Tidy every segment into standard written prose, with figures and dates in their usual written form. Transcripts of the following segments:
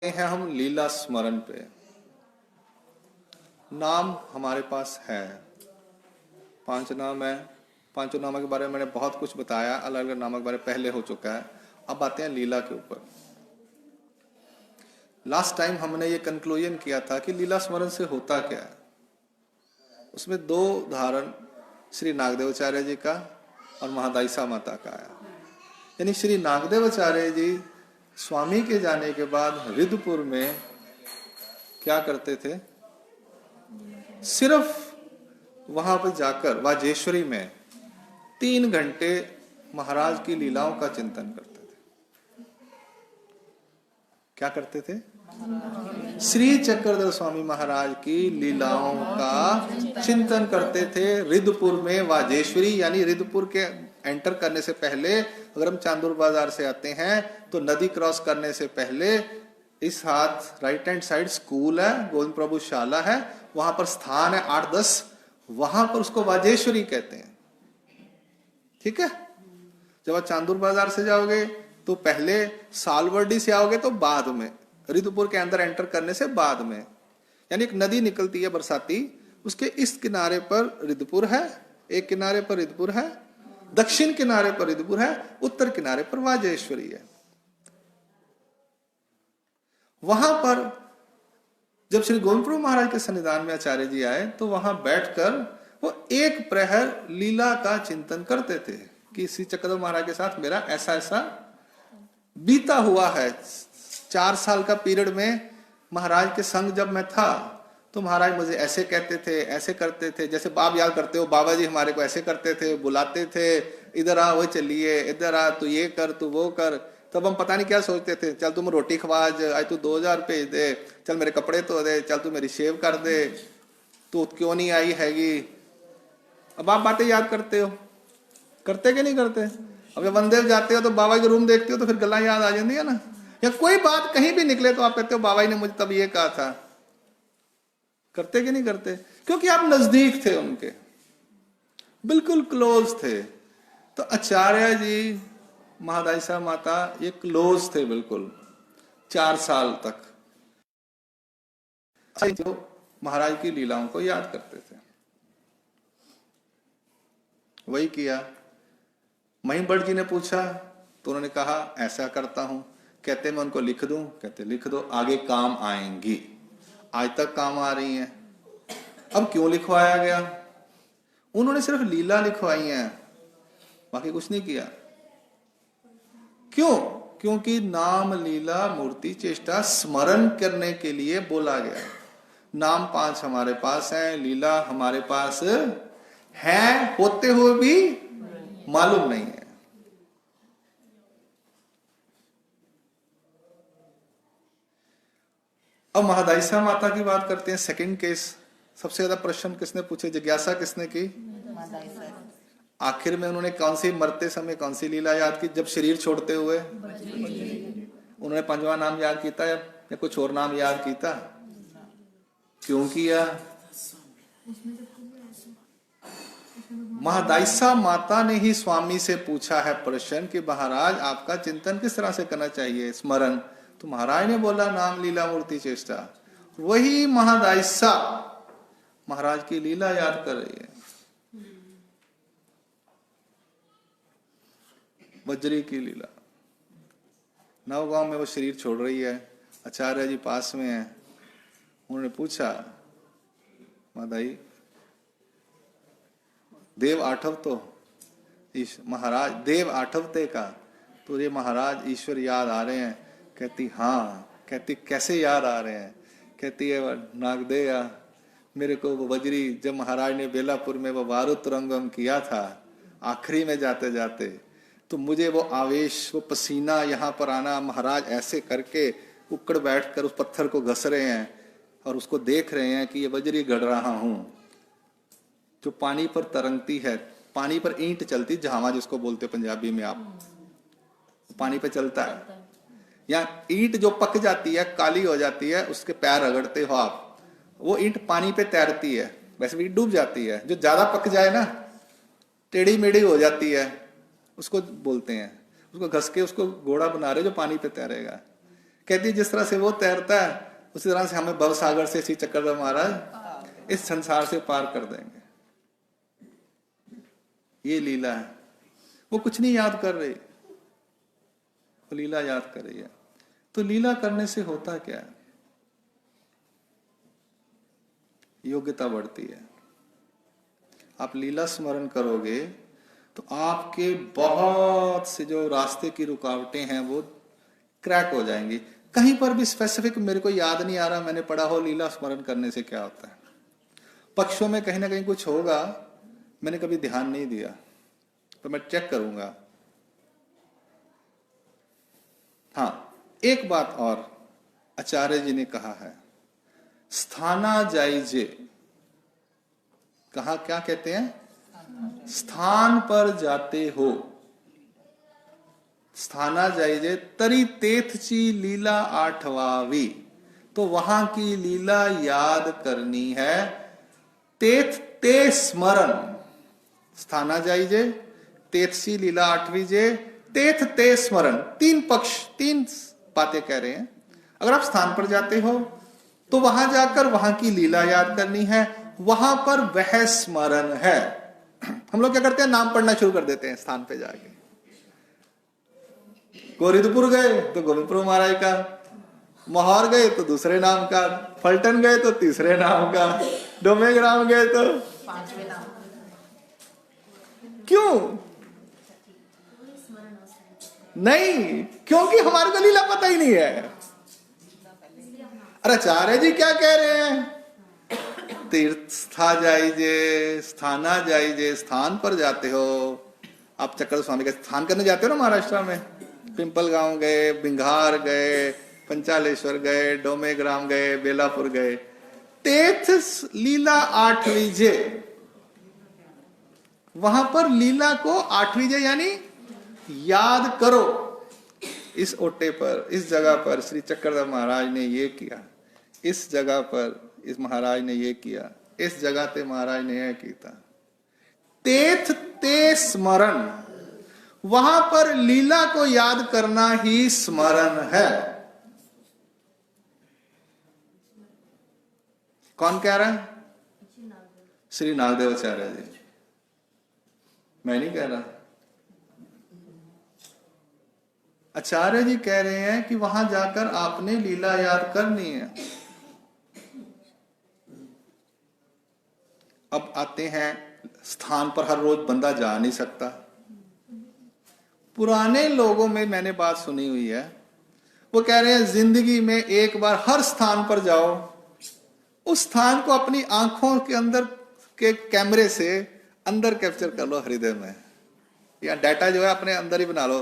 हैं हम लीला स्मरण पे। नाम हमारे पास है, 5 नाम है। पांचों नामों के बारे में मैंने बहुत कुछ बताया, अलग अलग नामों के बारे में पहले हो चुका है। अब आते हैं लीला के ऊपर। लास्ट टाइम हमने ये कंक्लूजन किया था कि लीला स्मरण से होता क्या है। उसमें 2 उदाहरण श्री नागदेवाचार्य जी का और महादायिसा माता का आया। यानी श्री नागदेवाचार्य जी स्वामी के जाने के बाद रिद्धपुर में क्या करते थे, सिर्फ वहां पर जाकर वाजेश्वरी में 3 घंटे महाराज की लीलाओं का चिंतन करते थे। क्या करते थे? श्री चक्रधर स्वामी महाराज की लीलाओं का चिंतन करते थे। रिद्धपुर में वाजेश्वरी, यानी रिद्धपुर के एंटर करने से पहले, अगर हम चांदूर बाजार से आते हैं तो नदी क्रॉस करने से पहले इस हाथ राइट हैंड साइड स्कूल है, गोविंद प्रभु शाला है, वहां पर स्थान है 8-10, वहां पर उसको वाजेश्वरी कहते हैं। ठीक है। जब आप चांदूर बाजार से जाओगे तो पहले, सालवर्डी से आओगे तो बाद में, रिद्धपुर के अंदर एंटर करने से बाद में, यानी एक नदी निकलती है बरसाती, उसके इस किनारे पर रिद्धपुर है, एक किनारे पर रिद्धपुर है, दक्षिण किनारे पर रिद्धपुर है, उत्तर किनारे पर वाजेश्वरी है। वहां पर जब श्री गोविंद प्रभु महाराज के सन्निधान में आचार्य जी आए तो वहां बैठकर वो 1 प्रहर लीला का चिंतन करते थे कि श्री चक्रधर महाराज के साथ मेरा ऐसा ऐसा बीता हुआ है। 4 साल का पीरियड में महाराज के संग जब मैं था तो महाराज मुझे ऐसे कहते थे, ऐसे करते थे, जैसे आप याद करते हो बाबा जी हमारे को ऐसे करते थे, बुलाते थे, इधर आ वो चलिए, इधर आ तू ये कर तू वो कर। तब हम पता नहीं क्या सोचते थे, चल तुम रोटी खवा, आज तू 2000 भेज दे, चल मेरे कपड़े धो दे, चल तू मेरी शेव कर दे, तू क्यों नहीं आई हैगी। अब आप बातें याद करते हो, करते कि नहीं करते? अब जब वनदेव जाते हो तो बाबा के रूम देखते हो तो फिर गल्ला याद आ जाती है ना, या कोई बात कहीं भी निकले तो आप कहते हो बाबा जी ने मुझे तब ये कहा था। करते कि नहीं करते? क्योंकि आप नजदीक थे उनके, बिल्कुल क्लोज थे। तो आचार्य जी महादायिसा माता ये क्लोज थे बिल्कुल 4 साल तक। तो महाराज की लीलाओं को याद करते थे। वही किया। महिमबट जी ने पूछा तो उन्होंने कहा ऐसा करता हूं। कहते मैं उनको लिख दूं? कहते लिख दो, आगे काम आएंगी। आज तक काम आ रही हैं। अब क्यों लिखवाया गया? उन्होंने सिर्फ लीला लिखवाई है, बाकी कुछ नहीं किया। क्यों? क्योंकि नाम लीला मूर्ति चेष्टा स्मरण करने के लिए बोला गया। नाम 5 हमारे पास है, लीला हमारे पास है, होते हुए भी मालूम नहीं है। अब महादायिसा माता की बात करते हैं। सेकंड केस, सबसे ज्यादा प्रश्न किसने पूछे, जिज्ञासा किसने की? आखिर में उन्होंने कौन सी, मरते समय कौन सी लीला याद की? जब शरीर छोड़ते हुए उन्होंने 5वां नाम याद किया या कुछ और नाम याद किया? क्यों किया? महादायिसा माता ने ही स्वामी से पूछा है प्रश्न कि महाराज आपका चिंतन किस तरह से करना चाहिए, स्मरण। तो महाराज ने बोला नाम लीला मूर्ति चेष्टा। वही महादायिसा महाराज की लीला याद कर रही है। बजरी की लीला, नवगांव में वो शरीर छोड़ रही है, आचार्य जी पास में है। उन्होंने पूछा मादाई देव आठव तो महाराज देव आठवते का, तो ये महाराज ईश्वर याद आ रहे हैं? कहती हाँ। कहती कैसे याद आ रहे हैं? कहती है नागदेया, मेरे को वो बजरी जब महाराज ने बेलापुर में वो वारुत रंगम किया था, आखिरी में जाते जाते, तो मुझे वो आवेश, वो पसीना यहाँ पर आना, महाराज ऐसे करके उकड़ बैठकर उस पत्थर को घस रहे हैं और उसको देख रहे हैं कि ये बजरी गढ़ रहा हूं जो पानी पर तरंगती है। पानी पर ईंट चलती, जहावा जिसको बोलते पंजाबी में आप, पानी पर चलता है। या ईंट जो पक जाती है, काली हो जाती है, उसके पैर रगड़ते हो आप, वो ईंट पानी पे तैरती है, वैसे भी डूब जाती है। जो ज्यादा पक जाए ना, टेढ़ी मेढ़ी हो जाती है, उसको बोलते हैं, उसको घस के उसको घोड़ा बना रहे जो पानी पे तैरेगा। कहती जिस तरह से वो तैरता है उसी तरह से हमें भव सागर से श्री चक्रधर महाराज इस संसार से पार कर देंगे। ये लीला है। वो कुछ नहीं याद कर रही, वो लीला याद कर रही है। तो लीला करने से होता क्या है? योग्यता बढ़ती है। आप लीला स्मरण करोगे तो आपके बहुत से जो रास्ते की रुकावटें हैं वो क्रैक हो जाएंगी। कहीं पर भी स्पेसिफिक मेरे को याद नहीं आ रहा मैंने पढ़ा हो लीला स्मरण करने से क्या होता है। पक्षों में कहीं ना कहीं कुछ होगा, मैंने कभी ध्यान नहीं दिया, तो मैं चेक करूंगा। हाँ, एक बात और आचार्य जी ने कहा है, स्थाना जाइजे। कहा क्या कहते हैं? स्थान पर जाते हो। स्थाना जाइजे तरी तेथची लीला आठवावी। तो वहां की लीला याद करनी है। तेथ ते स्मरण। स्थाना जाइजे, तेथसी लीला आठवीं जे, तेथ ते स्मरण। तीन पक्ष, तीन बातें कह रहे हैं। अगर आप स्थान पर जाते हो तो वहां जाकर वहां की लीला याद करनी है, वहां पर वह स्मरण है। हम लोग क्या करते हैं, नाम पढ़ना शुरू कर देते हैं स्थान पे जाके। गोरिदपुर गए तो गोविंदपुर महाराज का, मोहर गए तो दूसरे नाम का, फलटन गए तो तीसरे नाम का, डोमेग्राम गए तो पांचवें नाम। क्यों नहीं? क्योंकि हमारे को लीला पता ही नहीं है। अरे आचार्य जी क्या कह रहे हैं? तीर्था जाइजे, स्थाना जाइजे। स्थान पर जाते हो आप, चक्कर स्वामी का स्थान करने जाते हो ना महाराष्ट्र में। पिंपल गांव गए, बिंघार गए, पंचालेश्वर गए, डोमेग्राम गए, बेलापुर गए। तेथ लीला आठवीं जे, वहां पर लीला को आठवीं जे यानी याद करो। इस ओटे पर, इस जगह पर श्री चक्रधर महाराज ने ये किया, इस जगह पर इस महाराज ने ये किया, इस जगह पे महाराज ने यह किया। तेथ ते स्मरण। वहां पर लीला को याद करना ही स्मरण है। कौन कह रहा है? श्री नागदेवाचार्य जी। मैं नहीं कह रहा। आचार्य जी कह रहे हैं कि वहां जाकर आपने लीला याद करनी है। अब आते हैं, स्थान पर हर रोज बंदा जा नहीं सकता। पुराने लोगों में मैंने बात सुनी हुई है, वो कह रहे हैं जिंदगी में एक बार हर स्थान पर जाओ, उस स्थान को अपनी आंखों के अंदर के कैमरे से अंदर कैप्चर कर लो हृदय में, या डाटा जो है अपने अंदर ही बना लो।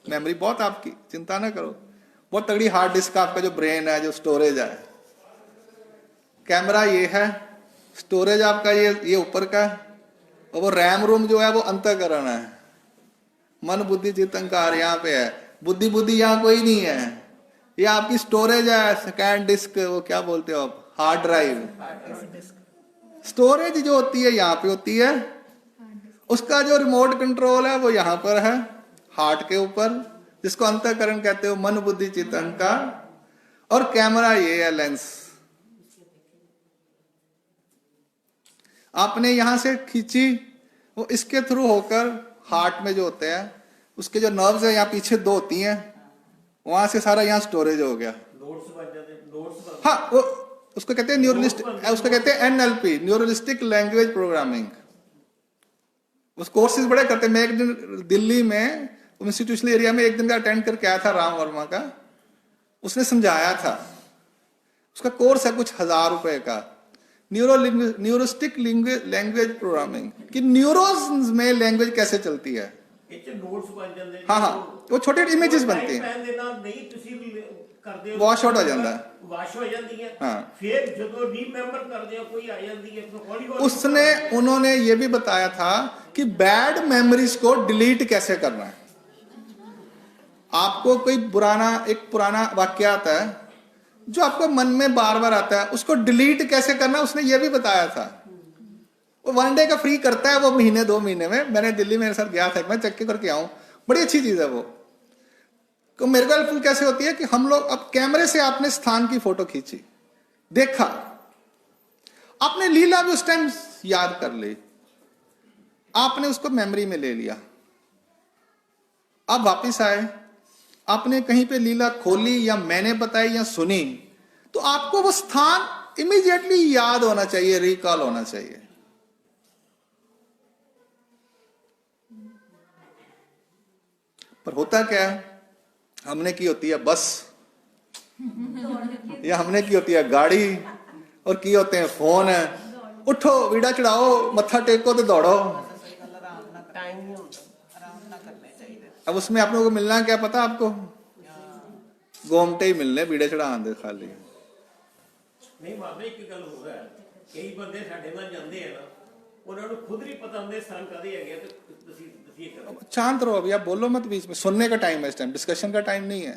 मेमोरी बहुत आपकी, चिंता ना करो, बहुत तगड़ी हार्ड डिस्क आपका जो ब्रेन है, जो स्टोरेज है। कैमरा ये है, स्टोरेज आपका ये ऊपर का, और वो रैम रोम जो है वो अंतःकरण है। मन बुद्धि चित्त अहंकार यहाँ पे है, बुद्धि यहाँ कोई नहीं है। ये आपकी स्टोरेज है, सेकेंड डिस्क, वो क्या बोलते हो आप, हार्ड ड्राइव। स्टोरेज जो होती है यहाँ पे होती है, उसका जो रिमोट कंट्रोल है वो यहाँ पर है, हार्ट के ऊपर, जिसको अंतःकरण कहते हो, मन बुद्धि चित्त अहंकार। और कैमरा ये है, लेंस। आपने यहां से खींची, वो इसके थ्रू होकर हार्ट में जो होते हैं, उसके जो नर्व्स है यहाँ पीछे दो होती हैं, वहां से सारा यहाँ स्टोरेज हो गया। हाँ, वो उसको कहते हैं न्यूरलिस्टिक, उसको कहते हैं NLP, न्यूरलिस्टिक लैंग्वेज प्रोग्रामिंग। उस कोर्सेज बड़े करते हैं। मैं एक दिन दिल्ली में इंस्टीट्यूशनल एरिया में एक दिन का अटेंड करके आया था, राम वर्मा का, उसने समझाया था। उसका कोर्स है कुछ 1000 रुपए का, न्यूरोलिस्टिक लैंग्वेज प्रोग्रामिंग, कि न्यूरोन्स में लैंग्वेज कैसे चलती है। हाँ हाँ, वो छोटे इमेजेस बनते हैं, वॉश आउट हो जाता है। हाँ, फिर जो रीमेंबर करते हो कोई आ जाती है। उसने उन्होंने ये भी बताया था कि बैड मेमोरीज को डिलीट कैसे करना है। आपको कोई एक पुराना वाक्य आता है जो आपको मन में बार बार आता है, उसको डिलीट कैसे करना है उसने ये भी बताया था। वो 1 डे का फ्री करता है, वो महीने 2 महीने में। मैंने दिल्ली मेरे साथ गया था, मैं चेक करके आऊं, बड़ी अच्छी चीज है वो। तो मेरे को हेल्पफुल कैसे होती है कि हम लोग अब कैमरे से आपने स्थान की फोटो खींची, देखा, आपने लीला भी उस टाइम याद कर ली, आपने उसको मेमोरी में ले लिया, आप वापिस आए, आपने कहीं पे लीला खोली या मैंने बताई या सुनी, तो आपको वो स्थान इमीडिएटली याद होना चाहिए, रिकॉल होना चाहिए। पर होता क्या है, हमने की होती है बस, या हमने की होती है गाड़ी, और की होते हैं फोन है, उठो बीड़ा चढ़ाओ मत्था टेको तो दौड़ो। अब उसमें आप लोगों को मिलना क्या पता, आपको गोमटे ही मिलने, बीड़े चढ़ान दे खाली। नहीं बाबा एक गल हो रहा है, कई बंदे साडे नाल जांदे हैं ना, ਉਹਨਾਂ ਨੂੰ खुद नहीं पता ਹੁੰਦੇ ਸਨ ਕਦੇ ਹੈਗੇ ਤੇ ਤੁਸੀਂ ਕਰੋ। शांत रहो, अभी आप बोलो मत बीच में, सुनने का टाइम है इस टाइम, डिस्कशन का टाइम नहीं है।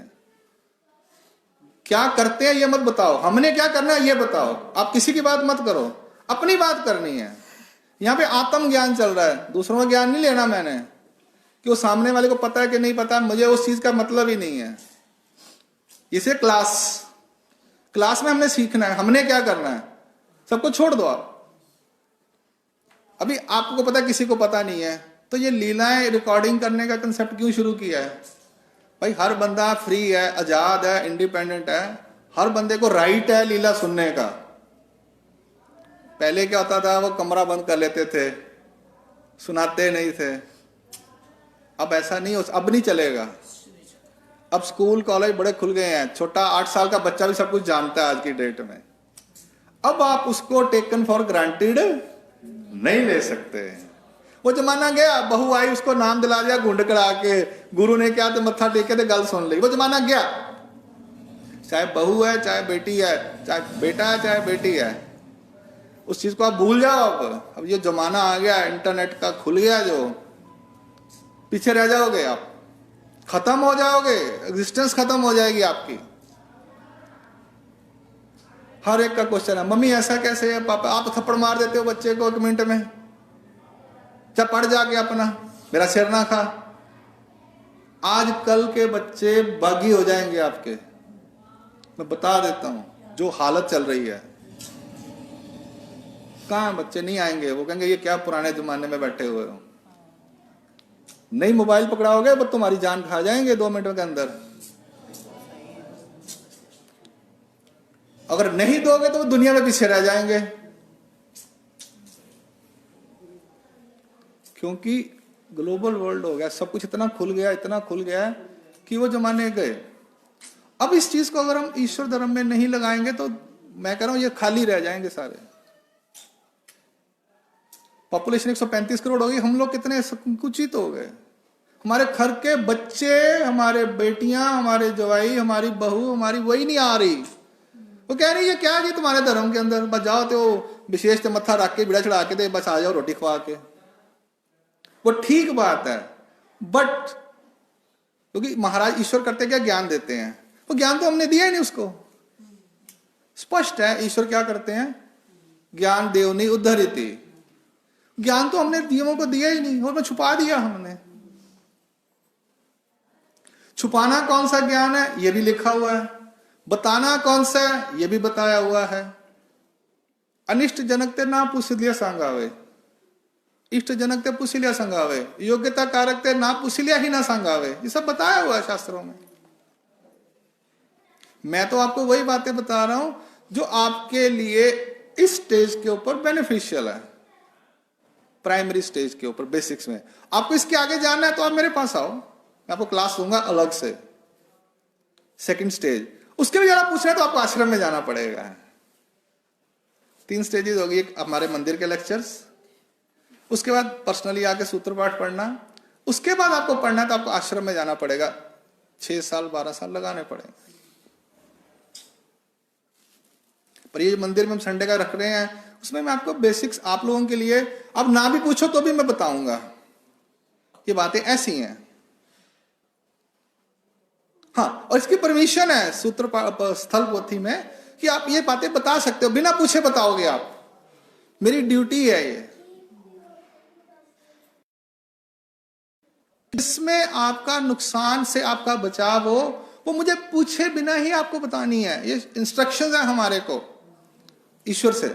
क्या करते हैं ये मत बताओ, हमने क्या करना है ये बताओ, आप किसी की बात मत करो, अपनी बात करनी है। यहाँ पे आत्म ज्ञान चल रहा है, दूसरों का ज्ञान नहीं लेना मैंने, कि वो सामने वाले को पता है कि नहीं पता, मुझे उस चीज का मतलब ही नहीं है। इसे क्लास में हमने सीखना है, हमने क्या करना है, सबको छोड़ दो आप। अभी आपको पता, किसी को पता नहीं है, तो ये लीलाएं रिकॉर्डिंग करने का कंसेप्ट क्यों शुरू किया है? भाई हर बंदा फ्री है, आजाद है, इंडिपेंडेंट है, हर बंदे को राइट है लीला सुनने का। पहले क्या होता था, वो कमरा बंद कर लेते थे, सुनाते नहीं थे। अब ऐसा नहीं हो, अब नहीं चलेगा। अब स्कूल कॉलेज बड़े खुल गए हैं, छोटा 8 साल का बच्चा भी सब कुछ जानता है आज की डेट में। अब आप उसको टेकन फॉर ग्रांटेड नहीं ले सकते। वो जमाना गया, बहू आई उसको नाम दिला दिया गुंड करा के, गुरु ने क्या तो मत्था टेके तो गल सुन ली, वो जमाना गया। चाहे बहू है, चाहे बेटी है, चाहे बेटा है, चाहे बेटी है, उस चीज को आप भूल जाओ। अब ये जमाना आ गया, इंटरनेट का खुल गया, जो पीछे रह जाओगे आप, खत्म हो जाओगे, एग्जिस्टेंस खत्म हो जाएगी आपकी। हर एक का क्वेश्चन है, मम्मी ऐसा कैसे है, पापा आप थप्पड़ मार देते हो बच्चे को 1 मिनट में, क्या पढ़ जाके अपना, मेरा सिर ना खा। आजकल के बच्चे बागी हो जाएंगे आपके, मैं बता देता हूं, जो हालत चल रही है। कहां बच्चे नहीं आएंगे, वो कहेंगे ये क्या पुराने जमाने में बैठे हुए हो। नहीं मोबाइल पकड़ाओगे वो तुम्हारी जान खा जाएंगे 2 मिनट के अंदर। अगर नहीं दोगे तो वो दुनिया में पीछे रह जाएंगे, क्योंकि ग्लोबल वर्ल्ड हो गया, सब कुछ इतना खुल गया, इतना खुल गया कि वो जमाने गए। अब इस चीज को अगर हम ईश्वर धर्म में नहीं लगाएंगे तो मैं कह रहा हूं ये खाली रह जाएंगे सारे। पॉपुलेशन 135 करोड़ हो गई, हम लोग कितने संकुचित हो गए। हमारे घर के बच्चे, हमारे बेटियां, हमारे जवाई, हमारी बहू, हमारी वही नहीं आ रही। वो कह रही है क्या जी तुम्हारे धर्म के अंदर, बस जाओ तो विशेष ते मत्था रख के बीड़ा चढ़ा के दे, बस आ जाओ रोटी खवा के। वो ठीक बात है, बट क्योंकि महाराज ईश्वर करते क्या, ज्ञान देते हैं, वो ज्ञान तो हमने दिया ही नहीं उसको। स्पष्ट है ईश्वर क्या करते हैं, ज्ञान देवनी उद्धरिति, ज्ञान तो हमने नियमों को दिया ही नहीं, और मैं छुपा दिया हमने। छुपाना कौन सा ज्ञान है ये भी लिखा हुआ है, बताना कौन सा है ये भी बताया हुआ है। अनिष्ट जनक ते ना पुसिलिया सांगावे, इष्ट जनक ते पुसिलिया संगावे, योग्यता कारक ते ना पुसिलिया ही ना संगावे, ये सब बताया हुआ है शास्त्रों में। मैं तो आपको वही बातें बता रहा हूं जो आपके लिए इस स्टेज के ऊपर बेनिफिशियल है, प्राइमरी स्टेज के ऊपर, बेसिक्स में। आपको इसके आगे जाना है तो आप मेरे पास आओ, मैं आपको क्लास दूंगा अलग से। सेकंड स्टेज, उसके लिए जरा पूछ रहे तो आपको आश्रम में जाना पड़ेगा। 3 स्टेजेस होगी, एक हमारे मंदिर के लेक्चर्स, उसके बाद पर्सनली आके सूत्र पाठ पढ़ना, उसके बाद आपको पढ़ना है तो आपको आश्रम में जाना पड़ेगा, 6 साल 12 साल लगाने पड़ेंगे। पर ये मंदिर में हम संडे का रख रहे हैं, उसमें मैं आपको बेसिक्स आप लोगों के लिए, अब ना भी पूछो तो भी मैं बताऊंगा, ये बातें ऐसी हैं। हाँ, और इसकी परमिशन है सूत्र स्थल पोथी में कि आप ये बातें बता सकते हो, बिना पूछे बताओगे आप, मेरी ड्यूटी है ये। जिसमें आपका नुकसान से आपका बचाव हो, वो मुझे पूछे बिना ही आपको बतानी है। ये इंस्ट्रक्शंस है हमारे को ईश्वर से।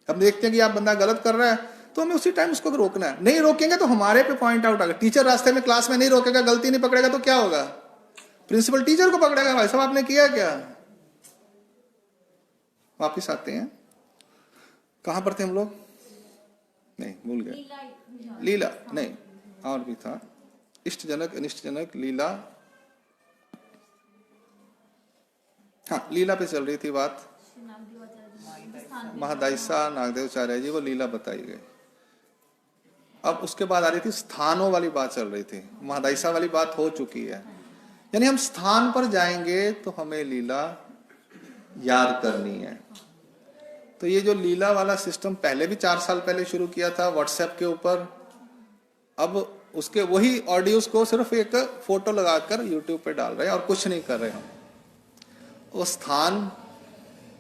हम देखते हैं कि आप बंदा गलत कर रहा है तो हमें उसी टाइम उसको रोकना है। नहीं रोकेंगे तो हमारे पे पॉइंट आउट आएगा। टीचर रास्ते में क्लास में नहीं रोकेगा, गलती नहीं पकड़ेगा तो क्या होगा? प्रिंसिपल टीचर को पकड़ेगा, भाई साहब आपने किया क्या। वापिस आते हैं, कहां पर थे हम लोग? नहीं भूल गए। लीला नहीं, और भी था, इष्ट जनक अनिष्ट जनक लीला। हाँ, लीला पे चल रही थी बात। महादायसा नागदेवाचार्य जी, वो लीला बताई गई। अब उसके बाद आ रही थी स्थानों वाली बात चल रही थी। महादायसा वाली बात हो चुकी है, यानी हम स्थान पर जाएंगे तो हमें लीला याद करनी है। तो ये जो लीला वाला सिस्टम पहले भी 4 साल पहले शुरू किया था व्हाट्सएप के ऊपर, अब उसके वही ऑडियोज को सिर्फ एक फोटो लगाकर यूट्यूब पे डाल रहे हैं और कुछ नहीं कर रहे हम। वो स्थान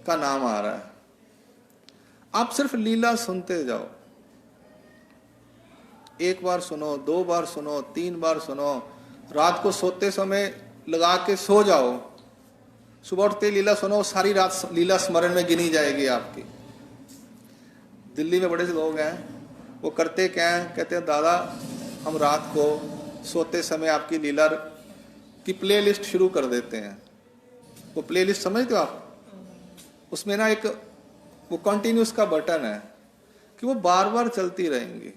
का नाम आ रहा है, आप सिर्फ लीला सुनते जाओ। 1 बार सुनो, 2 बार सुनो, 3 बार सुनो, रात को सोते समय लगा के सो जाओ, सुबह उठते लीला सुनो, सारी रात लीला स्मरण में गिनी जाएगी आपकी। दिल्ली में बड़े से लोग हैं, वो करते क्या हैं, कहते हैं दादा हम रात को सोते समय आपकी लीला की प्लेलिस्ट शुरू कर देते हैं। वो प्लेलिस्ट समझते हो आप? उसमें ना एक वो कंटिन्यूस का बटन है कि वो बार बार चलती रहेंगी।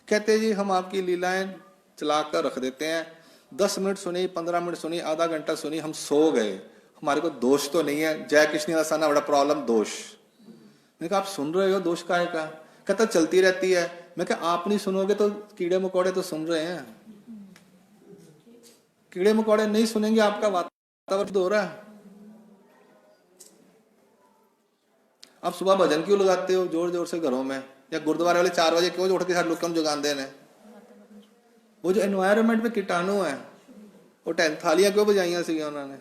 कहते जी हम आपकी लीलाएं चलाकर रख देते हैं, 10 मिनट सुनी, 15 मिनट सुनी, आधा घंटा सुनी, हम सो गए, हमारे को दोष तो नहीं है। जय कृष्ण आसाना बड़ा प्रॉब्लम दोष। मैंने कहा आप सुन रहे हो, दोष का है का? कहता चलती रहती है। मैं कहा आप नहीं सुनोगे तो कीड़े मकोड़े तो सुन रहे हैं, कीड़े मकोड़े नहीं सुनेंगे, आपका वातावरण हो रहा है। आप सुबह भजन क्यों लगाते हो जोर जोर से घरों में, या गुरुद्वारे वाले 4 बजे क्यों उठ के साथ लोग जगाते हैं? वो जो एनवायरनमेंट में कीटाणु है, वो थालियां क्यों बजाइया सी उन्होंने,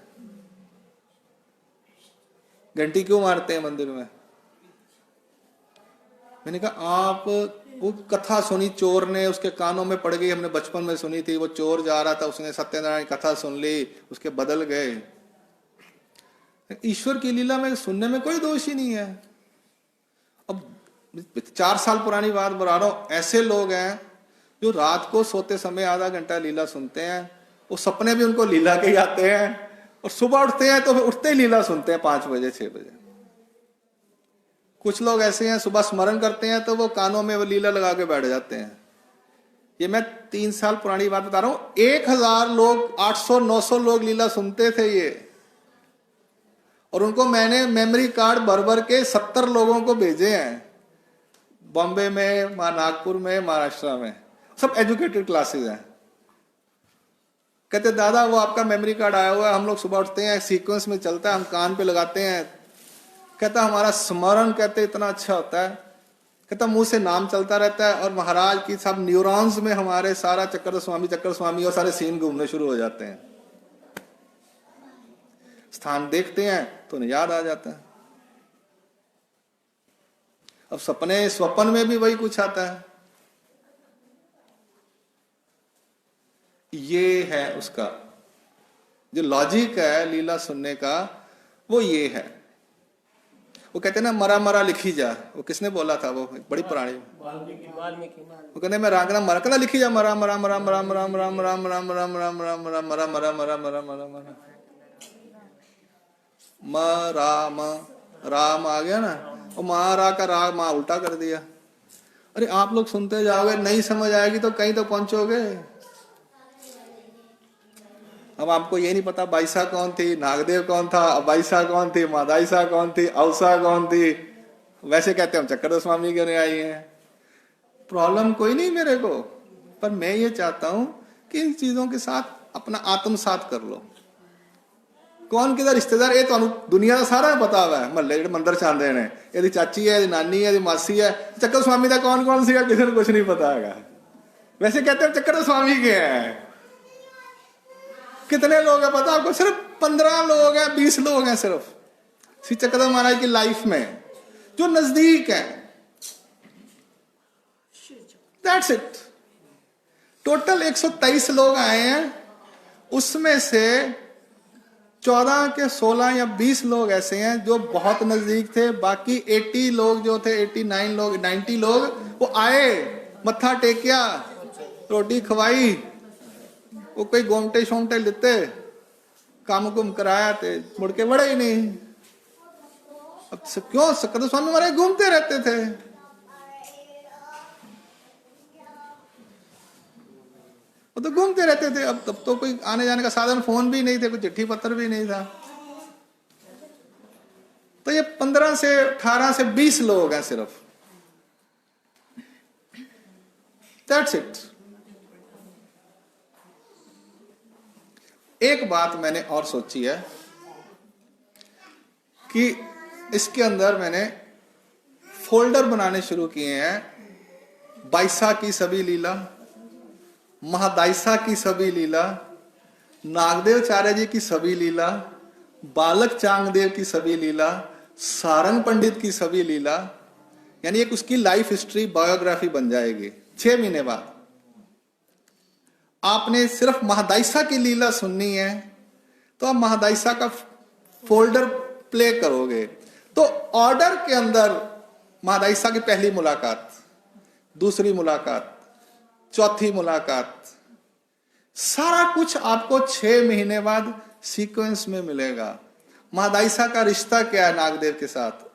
घंटी क्यों मारते हैं मंदिर में? मैंने कहा आप वो कथा सुनी चोर ने, उसके कानों में पड़ गई, हमने बचपन में सुनी थी, वो चोर जा रहा था, उसने सत्यनारायण कथा सुन ली, उसके बदल गए। ईश्वर की लीला में सुनने में कोई दोष ही नहीं है। अब 4 साल पुरानी बात बता रहा हूं, ऐसे लोग हैं जो रात को सोते समय आधा घंटा लीला सुनते हैं, वो सपने भी उनको लीला के ही आते हैं, और सुबह उठते हैं तो उठते ही लीला सुनते हैं 5 बजे 6 बजे। कुछ लोग ऐसे हैं सुबह स्मरण करते हैं तो वो कानों में वो लीला लगा के बैठ जाते हैं। ये मैं 3 साल पुरानी बात बता रहा हूं। 1000 लोग, 800 900 लोग लीला सुनते थे ये, और उनको मैंने मेमोरी कार्ड भर भर के 70 लोगों को भेजे हैं, बॉम्बे में, नागपुर में, महाराष्ट्र में, सब एजुकेटेड क्लासेस हैं। कहते दादा वो आपका मेमोरी कार्ड आया हुआ है, हम लोग सुबह उठते हैं सीक्वेंस में चलता है, हम कान पे लगाते हैं। कहता हमारा स्मरण कहते इतना अच्छा होता है, कहता मुंह से नाम चलता रहता है, और महाराज की सब न्यूरॉन्स में हमारे सारा चक्कर स्वामी और सारे सीन घूमने शुरू हो जाते हैं। स्थान देखते हैं तो उन्हें याद आ जाता है। अब स्वप्न में भी वही कुछ आता है। ये है उसका जो लॉजिक है लीला सुनने का, वो ये है। वो कहते हैं ना मरा मरा लिखी जा, वो किसने बोला था? वो एक बड़ी पुरानी, वो कहते मैं रागना मरा कहना लिखी जा, मरा मरा मरा मरा मरा मरा मरा मरा मरा मरा मरा मरा मरा मरा मरा मरा मरा मरा राम राम आ गया ना, वो मारा का राग माँ उल्टा कर दिया। अरे आप लोग सुनते जाओगे, नहीं समझ आएगी तो कहीं तो पहुंचोगे। अब आपको ये नहीं पता बाईसा कौन थी, नागदेव कौन था, अबाईसा कौन थी, मादाईसा कौन थी, अवसा कौन थी। वैसे कहते हम चक्कर स्वामी क्यों नहीं आई है। प्रॉब्लम कोई नहीं मेरे को, पर मैं ये चाहता हूं कि इन चीजों के साथ अपना आत्मसात कर लो। कौन किधर रिश्तेदार, ये तो दुनिया का सारा पता हुआ है। महल्ले जो मंदिर चाहते हैं, यदि चाची है, यदि नानी है, यदि मासी है, चक्कर स्वामी का कौन कौन सी है किसी को कुछ नहीं पता है। वैसे कहते हैं चक्कर स्वामी के हैं। कितने लोग हैं पता आपको? सिर्फ 15 लोग हैं, 20 लोग हैं सिर्फ श्री चक्रधर महाराज की लाइफ में जो नजदीक है। That's it. टोटल 123 लोग आए हैं, उसमें से 14 के 16 या 20 लोग ऐसे हैं जो बहुत नजदीक थे। बाकी 80 लोग जो थे, 89 लोग, 90 लोग, वो आए, मत्था टेकिया, रोटी खवाई, वो कोई गोमटे शोमटे लेते, काम कुम कराया थे, मुड़ के बड़े ही नहीं। अब क्यों चक्रधर स्वामी महाराज घूमते रहते थे, वो तो घूमते रहते थे। अब तब तो कोई आने जाने का साधन, फोन भी नहीं थे, कोई चिट्ठी पत्र भी नहीं था। तो ये 15 से 18 से 20 लोग हैं सिर्फ, दैट्स इट। एक बात मैंने और सोची है कि इसके अंदर मैंने फोल्डर बनाने शुरू किए हैं। बाईसा की सभी लीला, महादायसा की सभी लीला, नागदेवचार्य जी की सभी लीला, बालक चांगदेव की सभी लीला, सारंग पंडित की सभी लीला, यानी एक उसकी लाइफ हिस्ट्री, बायोग्राफी बन जाएगी 6 महीने बाद। आपने सिर्फ महादायसा की लीला सुननी है तो आप महादायसा का फोल्डर प्ले करोगे तो ऑर्डर के अंदर महादायसा की पहली मुलाकात, दूसरी मुलाकात, चौथी मुलाकात, सारा कुछ आपको 6 महीने बाद सीक्वेंस में मिलेगा। महादायसा का रिश्ता क्या है नागदेव के साथ,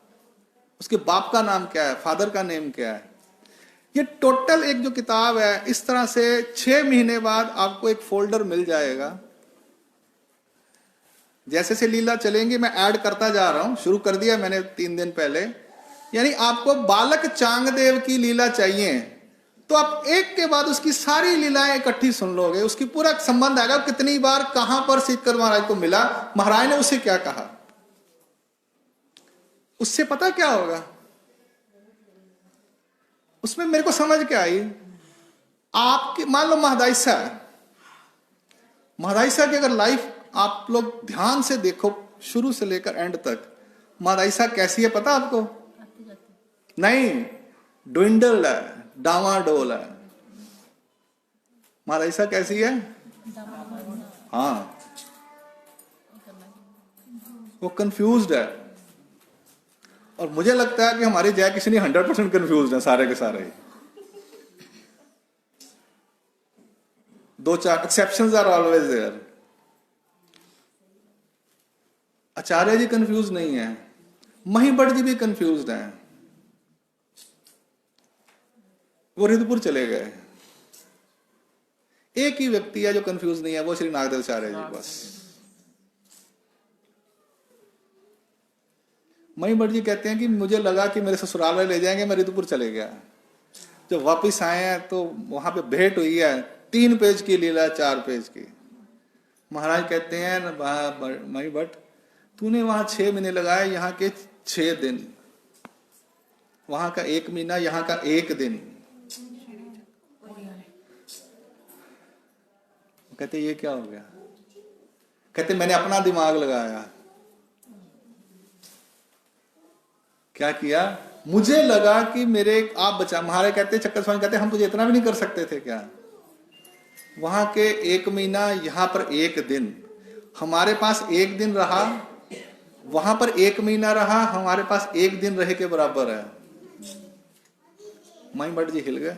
उसके बाप का नाम क्या है, फादर का नेम क्या है, ये टोटल एक जो किताब है, इस तरह से 6 महीने बाद आपको एक फोल्डर मिल जाएगा। जैसे से लीला चलेंगे मैं ऐड करता जा रहा हूं, शुरू कर दिया मैंने 3 दिन पहले। यानी आपको बालक चांगदेव की लीला चाहिए तो आप एक के बाद उसकी सारी लीलाएं इकट्ठी सुन लोगे, उसकी पूरा संबंध आएगा, कितनी बार कहां पर सीकर महाराज को मिला, महाराज ने उसे क्या कहा। उससे पता क्या होगा, उसमें मेरे को समझ क्या आई, आपकी मान लो महादायसा है, महादायसा की अगर लाइफ आप लोग ध्यान से देखो शुरू से लेकर एंड तक, महादायसा कैसी है पता आपको? नहीं, ड्विंडल है, डामाडोल है। महादायसा कैसी है? हाँ, वो कंफ्यूज्ड है। और मुझे लगता है कि हमारी जय किसी 100% कंफ्यूज्ड है, सारे के सारे। 2-4 exceptions are always there. Acharya ji confuse नहीं है, महिभट्ट जी भी कंफ्यूज्ड हैं, वो रिद्धपुर चले गए। एक ही व्यक्ति है जो कंफ्यूज नहीं है, वो श्री नागदेवचार्य जी बस। महिभट्ट जी कहते हैं कि मुझे लगा कि मेरे ससुराल वाले ले जाएंगे, मैं रिद्धपुर चले गया। जब वापस आए हैं तो वहां पे भेंट हुई है, 3 पेज की लीला, 4 पेज की। महाराज कहते हैं महिभट्ट, तूने वहां 6 महीने लगाए, यहाँ के 6 दिन, वहां का 1 महीना, यहाँ का 1 दिन। कहते ये क्या हो गया? कहते मैंने अपना दिमाग लगाया। क्या किया? मुझे लगा कि मेरे आप बचा। महाराज कहते, चक्कर स्वामी कहते, हम तुझे इतना भी नहीं कर सकते थे क्या? वहां के 1 महीना, यहां पर 1 दिन, हमारे पास 1 दिन रहा, वहां पर 1 महीना रहा, हमारे पास 1 दिन रहे के बराबर है। महिभट्ट जी हिल गए।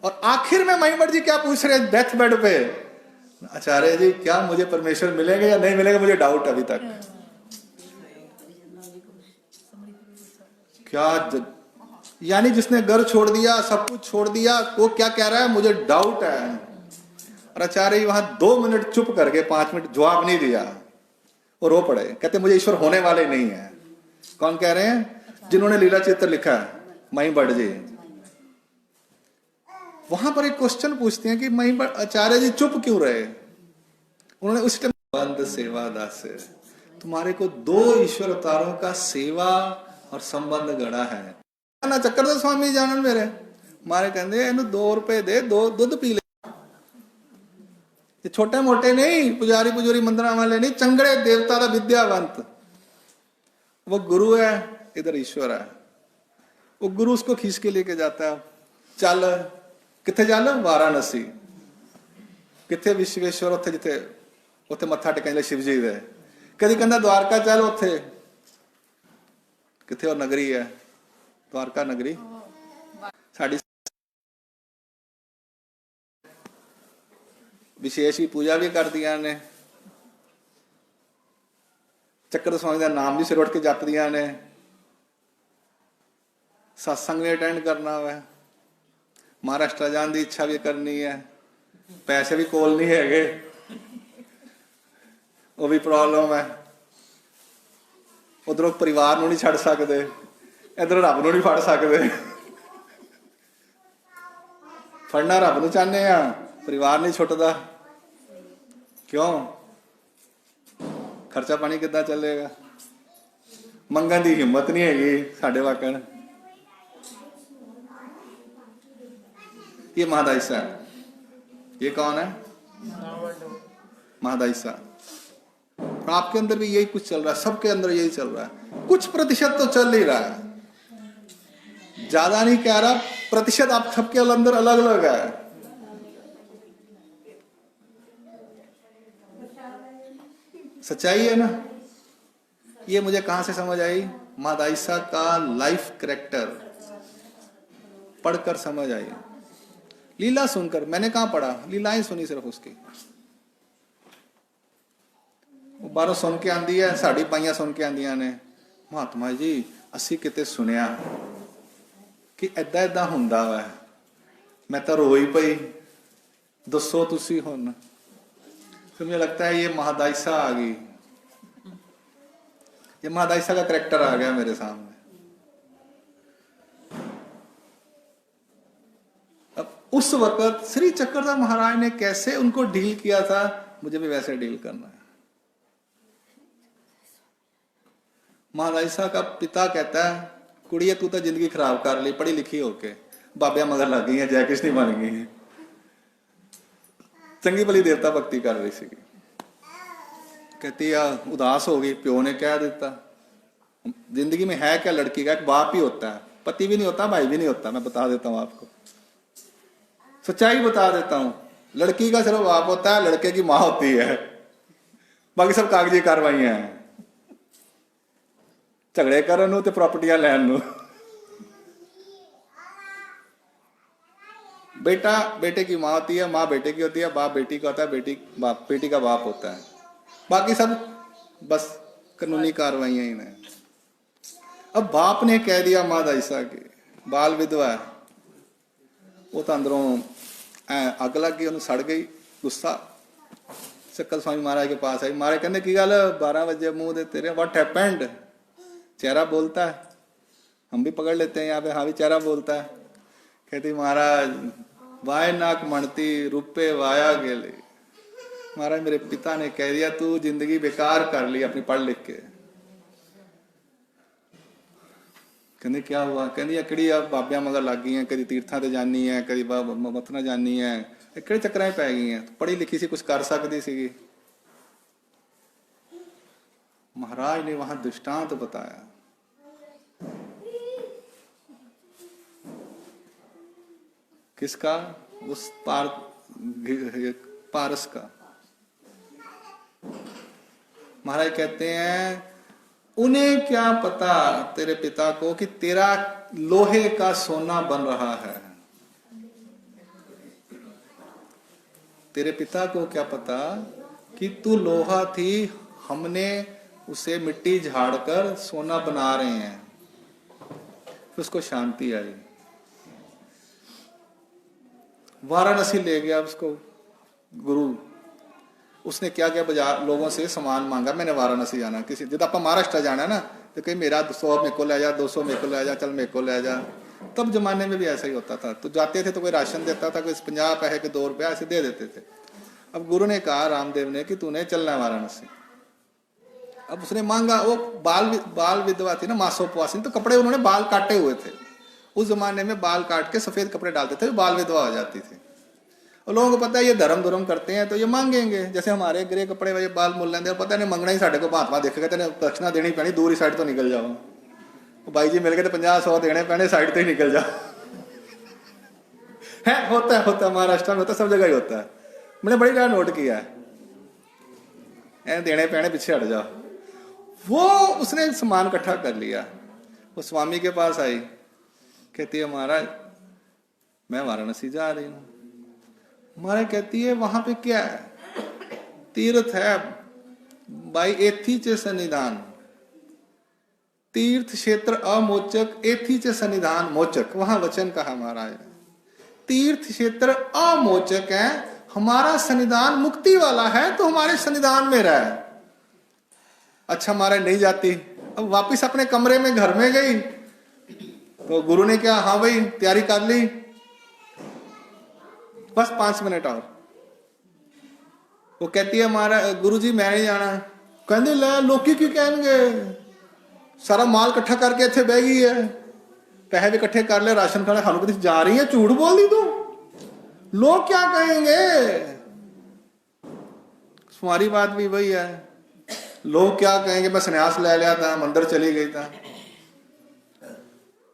और आखिर में महिभट्ट जी क्या पूछ रहे डेथ बेड पे, आचार्य जी क्या मुझे परमेश्वर मिलेंगे या नहीं मिलेंगे, मुझे डाउट अभी तक। क्या यानी जिसने घर छोड़ दिया, सब कुछ छोड़ दिया, वो क्या कह रहा है, मुझे डाउट है। और आचार्य जी वहां 2 मिनट चुप करके 5 मिनट जवाब नहीं दिया, वो रो पड़े। कहते मुझे ईश्वर होने वाले नहीं है। कौन कह रहे हैं? जिन्होंने लीला चित्र लिखा है, महिभट्ट जी। वहां पर एक क्वेश्चन पूछते हैं कि महिभट्ट आचार्य जी चुप क्यों रहे? उन्होंने उस टाइम बंद सेवा दास, तुम्हारे को 2 ईश्वर अवतारों का सेवा और संबंध गड़ा है ना। चक्रधर स्वामी जानन मेरे मारे कहते 2 रुपए दे, 2 दूध पी ले। ये छोटे मोटे नहीं, पुजारी पुजारी मंदिर वाले नहीं, चंगड़े देवता का विद्यावंत। वो गुरु है, इधर ईश्वर है। वो गुरु उसको खींच के लेके जाता है, चल किथे ਚੱਲ ਵਾਰਾਣਸੀ, ਕਿੱਥੇ ਵਿਸ਼ਵੇਸ਼ਵਰ, ਉੱਥੇ ਜਿੱਥੇ ਉੱਥੇ ਮੱਥਾ ਟੇਕਣ ਲਈ ਸ਼ਿਵ ਜੀ ਦੇ। ਕਦੀ ਕਹਿੰਦਾ ਦਵਾਰਕਾ ਚੱਲ, ਉੱਥੇ ਕਿੱਥੇ ਉਹ ਨਗਰੀ ਹੈ, ਦਵਾਰਕਾ ਨਗਰੀ ਸਾਡੀ ਵਿਸ਼ੇਸ਼ ਹੀ ਪੂਜਾ ਵੀ ਕਰਦੀਆਂ ਨੇ, ਚੱਕਰ ਸਵਾਮੀ ਦਾ ਨਾਮ ਵੀ ਸਿਰ ਉੱਠ ਕੇ ਜਪਦੀਆਂ ਨੇ, सत्संग भी अटेंड करना है, महाराष्ट्र जाने की इच्छा भी करनी है, पैसे भी कोल नहीं है, वो भी प्रॉब्लम है, उधरों परिवार नूं नहीं छड़ सकते, इधरों रब नूं नहीं फड़ सकते। फड़ना रब नूं चाहते हैं, परिवार नहीं छुटता, क्यों? खर्चा पानी किद्दां चलेगा, मंगण की हिम्मत नहीं हैगी साडे वाकण। ये महादाइसा है, ये कौन है? महादाइसा। और आपके अंदर भी यही कुछ चल रहा है, सबके अंदर यही चल रहा है, कुछ प्रतिशत तो चल ही रहा है, ज्यादा नहीं कह रहा, प्रतिशत आप सबके अंदर अलग अलग है। सच्चाई है ना। ये मुझे कहां से समझ आई? महादाइसा का लाइफ कैरेक्टर पढ़कर समझ आई, लीला सुनकर। मैंने कहां पढ़ा, लीलाएं सुनी सिर्फ उसकी, बाहरों सुन के आंदी है, साड़ी पाइयां सुन के आंदियां ने, महात्मा जी असी किते सुनिया कि ऐदा ऐदा हुंदा वा, मैं तो रोई पई, दसो तुसी हुण। फिर मुझे लगता है ये महादाइसा आ गई, ये महादाइसा का करैक्टर आ गया मेरे सामने। उस वक्त श्री चक्रधर महाराज ने कैसे उनको डील किया था, मुझे भी वैसे डील करना है। महादाइसा का पिता कहता है, कुड़िए तू तो जिंदगी खराब कर ली पढ़ी लिखी होके, बाबिया मगर लग गई है, जय कृष्ण बन गई है, चंगी भली देवता भक्ति कर रही सी। कहती है उदास हो गई, प्यो ने कह दिता। जिंदगी में है क्या लड़की का, एक बाप ही होता है, पति भी नहीं होता, भाई भी नहीं होता। मैं बता देता हूं आपको, सच्चाई बता देता हूं, लड़की का सिर्फ बाप होता है, लड़के की मां होती है, बाकी सब कागजी कार्रवाइयां हैं, झगड़े करन नूं ते प्रॉपर्टियां लैन नूं। बेटा बेटे की मां होती है, मां बेटे की होती है, बाप बेटी का होता है, बेटी का बाप होता है, बाकी सब बस कानूनी कार्रवाइयां ही हैं। अब बाप ने कह दिया महादाइसा की बाल विधवा है, वो तो अंदरों अग लग गई, सड़ गई, गुस्सा। चक्कर स्वामी महाराज के पास आई, महाराज कहते की गल 12 बजे मुंह दे तेरे, व्हाट हैपेंड? चेहरा बोलता है, हम भी पकड़ लेते हैं यहाँ पे, हाँ भी चेहरा बोलता है। कहती महाराज वाय नाक मणती रूपे वाया गेले, महाराज मेरे पिता ने कह दिया तू जिंदगी बेकार कर ली अपनी पढ़ लिख के। कहते क्या हुआ? कहती किड़ी आ बाबिया मगर लग गई है, कभी तीर्थां ते जानी है, कभी मथुरा जानी है, किहड़े चक्करां पै गई है, पढ़ी लिखी सी, कुछ कर सकती सी। महाराज ने वहां दृष्टांत बताया, किसका? उस पारस का। महाराज कहते हैं उन्हें क्या पता तेरे पिता को कि तेरा लोहे का सोना बन रहा है, तेरे पिता को क्या पता कि तू लोहा थी, हमने उसे मिट्टी झाड़कर सोना बना रहे हैं। फिर उसको शांति आई, वाराणसी ले गया उसको गुरु। उसने क्या क्या बाजार लोगों से सामान मांगा, मैंने वाराणसी जाना, किसी जब आप महाराष्ट्र जाना ना तो कहीं मेरा 100 मेरे को ले जा, 200 मेरे को ले जा, चल मेरे को ले जा। तब जमाने में भी ऐसा ही होता था, तो जाते थे तो कोई राशन देता था, कोई 50 पैसे के 2 रुपया ऐसे दे देते थे। अब गुरु ने कहा रामदेव ने कि तूने चलना है वाराणसी। अब उसने मांगा, वो बाल विधवा थी ना, मासोपवासी, तो कपड़े उन्होंने बाल काटे हुए थे। उस जमाने में बाल काट के सफेद कपड़े डालते थे, बाल विधवा हो जाती थी। और लोगों को पता है ये धर्म करते हैं तो ये मांगेंगे, जैसे हमारे ग्रे कपड़े वाले बाल मुल लेंगे, पता नहीं मंगना ही साढ़े को महात्मा देखेगा, तेने दक्षिणा देनी पैनी, दूर ही साइड तो निकल जाओ, भाई जी मिल गए तो 50-100 देने पैने, साइड तो ही निकल जाओ। है, होता है महाराष्ट्र में होता है, सब जगह ही होता है। मैंने बड़ी जगह नोट किया है, ऐ देने पैने पीछे हट जाओ। वो उसने सामान इकट्ठा कर लिया, वो स्वामी के पास आई, कहती है महाराज मैं वाराणसी जा रही हूं। महाराज कहती है वहां पे क्या है? तीर्थ है भाई, एथी चे सन्निधान, तीर्थ क्षेत्र अमोचक, एथी चे सन्निधान मोचक, वहां वचन कहा महाराज। तीर्थ क्षेत्र अमोचक है, हमारा सन्निधान मुक्ति वाला है, तो हमारे सन्निधान में रहे। अच्छा महाराज नहीं जाती, अब वापिस अपने कमरे में घर में गई, तो गुरु ने क्या, हाँ भाई तैयारी कर ली, बस 5 मिनट और। वो कहती है महाराज गुरु जी मैं नहीं जाना। कहते ले लोकी की कहेंगे, सारा माल इकट्ठा करके इतने बह गई है, पैसे भी इकट्ठे कर ले, राशन खाने, खानू कहीं जा रही है, झूठ बोल दी तू, लोग क्या कहेंगे। तुम्हारी बात भी वही है, लोग क्या कहेंगे, मैं संन्यास ले लिया था, मंदिर चली गई था,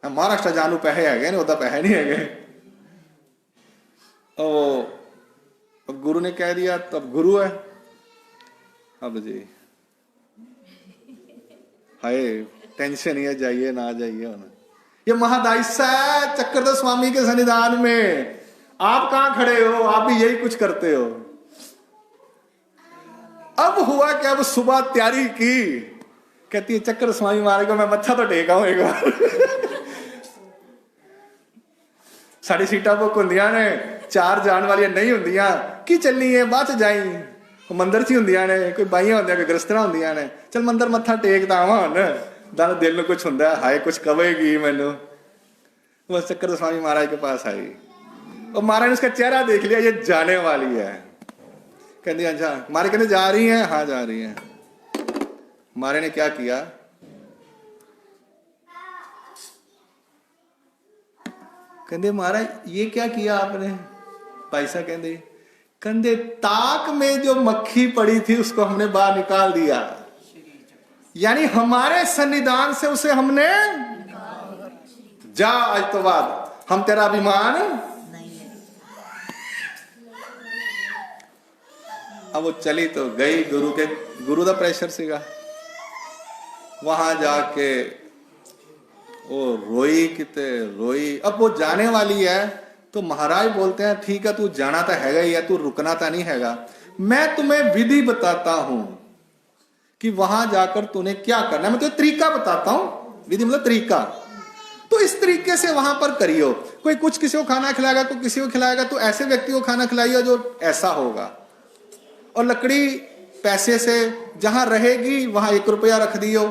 महाराष्ट्र जानू पैसे है नहीं, पैसे नहीं है। अब गुरु ने कह दिया, तब गुरु है। अब जी हाय टेंशन ही है, जाइए ना जाइए होना। ये महादायिसा है चक्रधर स्वामी के सन्निधान में, आप कहां खड़े हो, आप भी यही कुछ करते हो। अब हुआ क्या, अब सुबह तैयारी की, कहती है चक्कर स्वामी महाराज को मैं मत्था तो टेका हूं एक बार। साड़ी सीटा बुक होंदियां ने, 4 जान वाली नहीं होंदियां कि चलनी है बाद च जाई, मंदिर च होंदियां ने, कोई बाइयां होंदियां, कोई गृहस्थना होंदियां ने, चल मंदिर मत्था टेकदा आवां हुण, दल दिल में कुछ हुंदा हाय कुछ कवेगी मैनू। बस चक्कर स्वामी महाराज के पास आई, और महाराज ने उसका चेहरा देख लिया, ये जाने वाली है। कहती अच्छा, महाराज कहते जा रही है, हाँ जा रही है। महाराज ने क्या किया, कहते महाराज ये क्या किया आपने? पैसा कहते ताक में जो मक्खी पड़ी थी उसको हमने बाहर निकाल दिया, यानी हमारे सन्निधान से उसे हमने, जा आज तो बाद हम तेरा अभिमान। अब वो चली तो गई, गुरु का प्रेशर सीगा, वहां जाके वो रोई किते रोई। अब वो जाने वाली है तो महाराज बोलते हैं ठीक है तू जाना तो हैगा ही है, तू रुकना तो नहीं हैगा, मैं तुम्हें विधि बताता हूं कि वहां जाकर तूने क्या करना है, मैं तुझे तरीका बताता हूं, विधि मतलब तरीका। तो इस तरीके से वहां पर करियो, कोई कुछ किसी को खाना खिलाएगा, कोई किसी को खिलाएगा, तो ऐसे व्यक्ति को खाना खिलाइयो जो ऐसा होगा। और लकड़ी पैसे से जहां रहेगी वहां 1 रुपया रख दियो,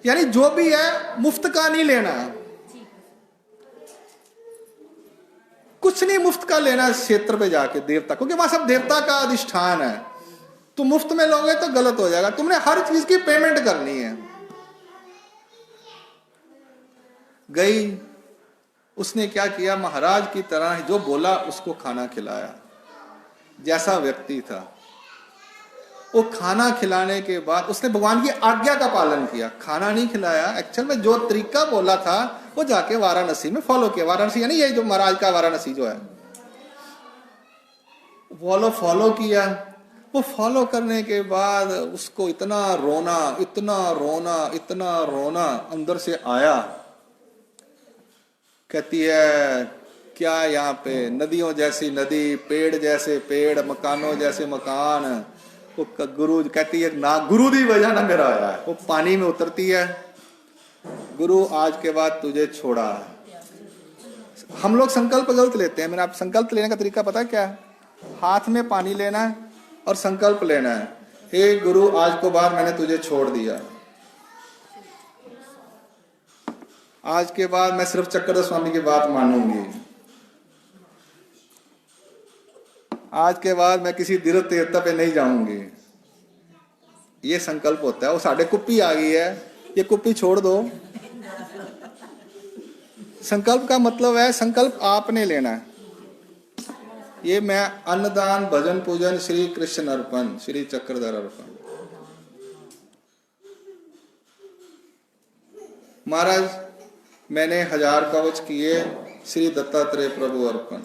यानी जो भी है मुफ्त का नहीं लेना, कुछ नहीं मुफ्त का लेना इस क्षेत्र पे जाके देवता, क्योंकि वहां सब देवता का अधिष्ठान है। तो मुफ्त में लोगे तो गलत हो जाएगा, तुमने हर चीज की पेमेंट करनी है। गई, उसने क्या किया, महाराज की तरह जो बोला उसको खाना खिलाया, जैसा व्यक्ति था। वो खाना खिलाने के बाद उसने भगवान की आज्ञा का पालन किया, खाना नहीं खिलाया, एक्चुअल में जो तरीका बोला था वो जाके वाराणसी में फॉलो किया। वाराणसी यानी यही जो महाराज का वाराणसी जो है, फॉलो किया। वो फॉलो करने के बाद उसको इतना रोना इतना रोना इतना रोना अंदर से आया। कहती है क्या यहाँ पे नदियों जैसी नदी, पेड़ जैसे पेड़, मकानों जैसे मकान। वो गुरु कहती है ना, गुरु दी वजह ना मेरा आया है। वो पानी में उतरती है, गुरु आज के बाद तुझे छोड़ा। हम लोग संकल्प गलत लेते हैं। मैंने आप संकल्प लेने का तरीका पता है क्या है? हाथ में पानी लेना है और संकल्प लेना है, हे गुरु आज को बाद मैंने तुझे छोड़ दिया, आज के बाद मैं सिर्फ चक्रधर स्वामी की बात मानूंगी, आज के बाद मैं किसी तीर्थ देवता पे नहीं जाऊंगी। ये संकल्प होता है। वो साढ़े कुप्पी आ गई है, ये कुप्पी छोड़ दो। संकल्प का मतलब है संकल्प आपने लेना है। ये मैं अन्नदान भजन पूजन श्री कृष्ण अर्पण, श्री चक्रधर अर्पण। महाराज मैंने 1000 कवच किए, श्री दत्तात्रेय प्रभु अर्पण।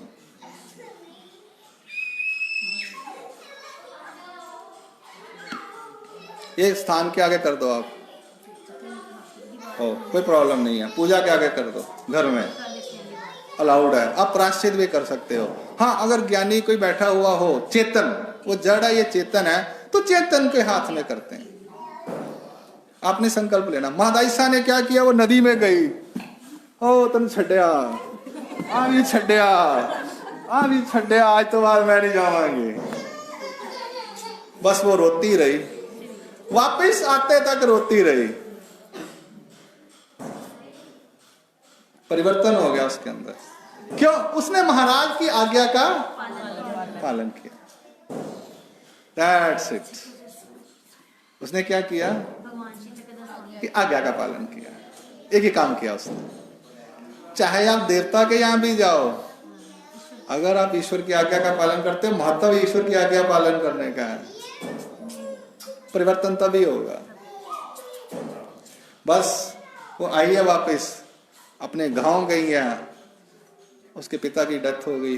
ये स्थान के आगे कर दो आप, ओ कोई प्रॉब्लम नहीं है, पूजा के आगे कर दो, घर में अलाउड है। आप प्रायश्चित भी कर सकते हो। हाँ, अगर ज्ञानी कोई बैठा हुआ हो, चेतन, वो जड़ है ये चेतन है, तो चेतन के हाथ में करते हैं। आपने संकल्प लेना। महादाइसा ने क्या किया, वो नदी में गई, ओ तुम छड्या आ भी छड्या, आ भी छड्या, आज तो बाद मैं नहीं जावांगी। बस वो रोती रही, वापिस आते तक रोती रही। परिवर्तन हो गया उसके अंदर, क्यों? उसने महाराज की आज्ञा का पालन किया। That's it. उसने क्या किया कि आज्ञा का पालन किया। एक ही काम किया उसने। चाहे आप देवता के यहां भी जाओ, अगर आप ईश्वर की आज्ञा का पालन करते हो, महत्व ईश्वर की आज्ञा पालन करने का है, परिवर्तन तभी होगा। बस वो आई है वापिस, अपने गांव गई है, उसके पिता की डेथ हो गई।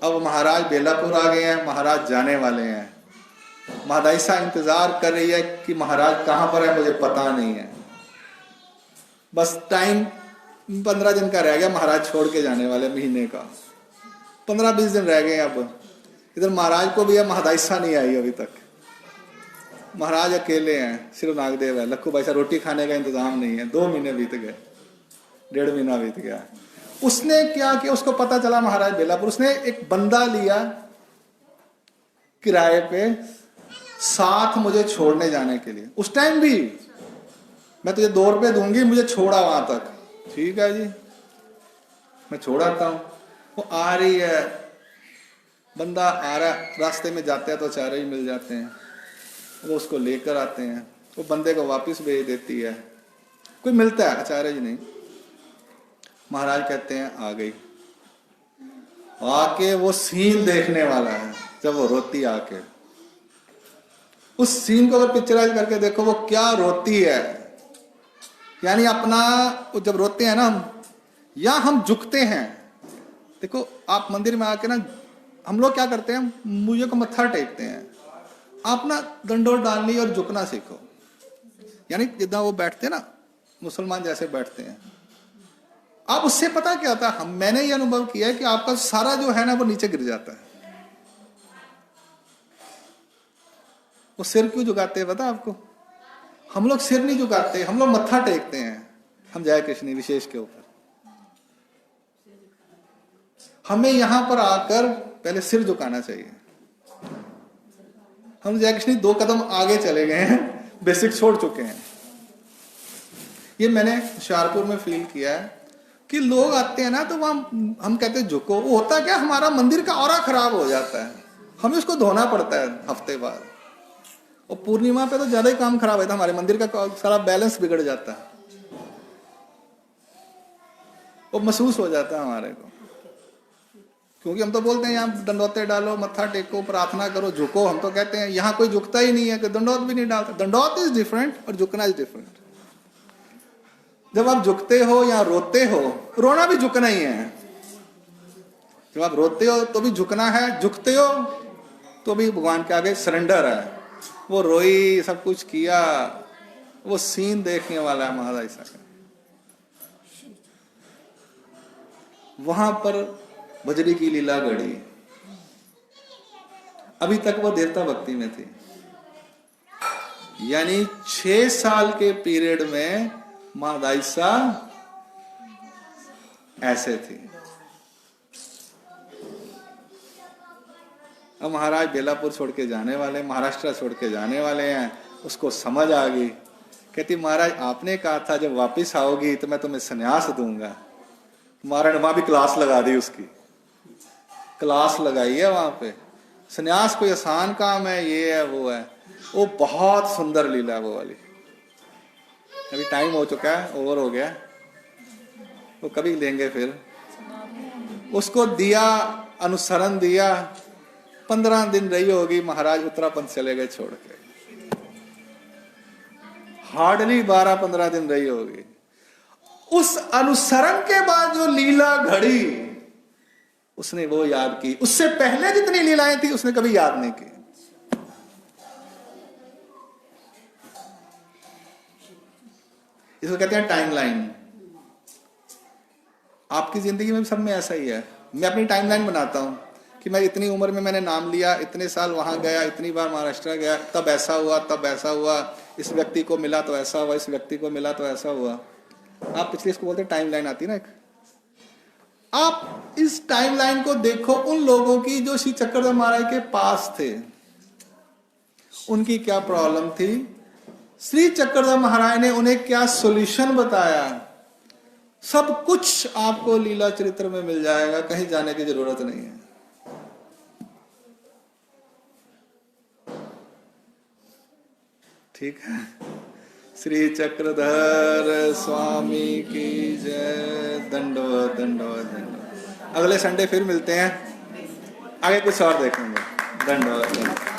अब महाराज बेलापुर आ गए हैं, महाराज जाने वाले हैं। महादाइसा इंतजार कर रही है कि महाराज कहां पर है, मुझे पता नहीं है। बस टाइम 15 दिन का रह गया, महाराज छोड़ के जाने वाले, महीने का 15-20 दिन रह गए। अब इधर महाराज को भी है, महादाइसा नहीं आई अभी तक। महाराज अकेले हैं, सिर्फ नागदेव है, लक्खू भाई साहब रोटी खाने का इंतजाम नहीं है। 2 महीने बीत गए, 1.5 महीना बीत गया। उसने क्या किया, उसको पता चला महाराज बेलापुर, उसने एक बंदा लिया किराए पे, साथ मुझे छोड़ने जाने के लिए। उस टाइम भी मैं तुझे 2 रुपए दूंगी, मुझे छोड़ा वहां तक। ठीक है जी, मैं छोड़ाता हूं। वो आ रही है, बंदा आ रहा, रास्ते में जाते हैं तो चारे ही मिल जाते हैं, वो उसको लेकर आते हैं, वो बंदे को वापस भेज देती है। कोई मिलता है, आचार्य जी नहीं। महाराज कहते हैं आ गई। आके वो सीन देखने वाला है, जब वो रोती आके, उस सीन को अगर पिक्चराइज करके देखो, वो क्या रोती है। यानी अपना, जब रोते हैं ना हम, या हम झुकते हैं। देखो आप मंदिर में आके ना, हम लोग क्या करते हैं, मुझे को मत्था टेकते हैं। आप ना दंडोत डालनी और झुकना सीखो। यानी जितना वो बैठते हैं ना, मुसलमान जैसे बैठते हैं, आप उससे पता क्या होता है, मैंने ये अनुभव किया है कि आपका सारा जो है ना, वो नीचे गिर जाता है। वो सिर क्यों झुकाते हैं पता आपको? हम लोग सिर नहीं झुकाते, हम लोग मत्था टेकते हैं। हम जय कृष्ण विशेष के ऊपर, हमें यहां पर आकर पहले सिर झुकाना चाहिए। हम जय कृष्ण 2 कदम आगे चले गए हैं, बेसिक छोड़ चुके हैं। ये मैंने होशियारपुर में फील किया है कि लोग आते हैं ना, तो वहां हम कहते हैं झुको। वो होता क्या, हमारा मंदिर का ऑरा खराब हो जाता है, हमें उसको धोना पड़ता है हफ्ते बाद। और पूर्णिमा पे तो ज्यादा ही काम खराब होता है, हमारे मंदिर का सारा बैलेंस बिगड़ जाता है। वो महसूस हो जाता है हमारे को, क्योंकि हम तो बोलते हैं यहाँ दंडौते डालो, मत्था टेको, प्रार्थना करो, झुको। हम तो कहते हैं यहाँ कोई झुकता ही नहीं है, कि दंडौत भी नहीं डालता। दंडौत इज डिफरेंट और झुकना इज डिफरेंट। जब आप झुकते हो या रोते हो, रोना भी झुकना ही है। जब आप रोते हो तो भी झुकना है, झुकते हो तो भी भगवान के आगे सरेंडर है। वो रोई, सब कुछ किया, वो सीन देखने वाला है महादाइसा का। वहां पर बजरी की लीला घड़ी। अभी तक वो देवता भक्ति में थी, यानी 6 साल के पीरियड में महादाइसा ऐसे थी। अब महाराज बेलापुर छोड़ के जाने वाले, महाराष्ट्र छोड़ के जाने वाले हैं। उसको समझ आ गई, कहती महाराज आपने कहा था जब वापस आओगी तो मैं तुम्हें संन्यास दूंगा। महाराज ने वहां भी क्लास लगा दी, उसकी क्लास लगाई है वहां पे। संन्यास कोई आसान काम है, ये है वो है। वो बहुत सुंदर लीला वो वाली। अभी टाइम हो चुका है, ओवर हो गया, वो कभी लेंगे फिर। उसको दिया, अनुसरण दिया, 15 दिन रही होगी, महाराज उत्तराखंड चले गए छोड़ के। हार्डली 12-15 दिन रही होगी। उस अनुसरण के बाद जो लीला घड़ी, उसने वो याद की। उससे पहले जितनी लीलाएं थी उसने कभी याद नहीं की। इसको कहते हैं टाइमलाइन। आपकी जिंदगी में सब में ऐसा ही है। मैं अपनी टाइमलाइन बनाता हूं कि मैं इतनी उम्र में मैंने नाम लिया, इतने साल वहां गया, इतनी बार महाराष्ट्र गया, तब ऐसा हुआ, तब ऐसा हुआ, इस व्यक्ति को मिला तो ऐसा हुआ, इस व्यक्ति को मिला तो ऐसा हुआ। आप पिछले इसको बोलते टाइमलाइन आती ना एक। आप इस टाइमलाइन को देखो उन लोगों की जो श्री चक्रधर महाराज के पास थे, उनकी क्या प्रॉब्लम थी, श्री चक्रधर महाराज ने उन्हें क्या सॉल्यूशन बताया। सब कुछ आपको लीला चरित्र में मिल जाएगा, कहीं जाने की जरूरत नहीं है। ठीक है। श्री चक्रधर स्वामी की जय। दंडवत दंडवत दंडवत। अगले संडे फिर मिलते हैं, आगे कुछ और देखेंगे। दंडवत दंडवत।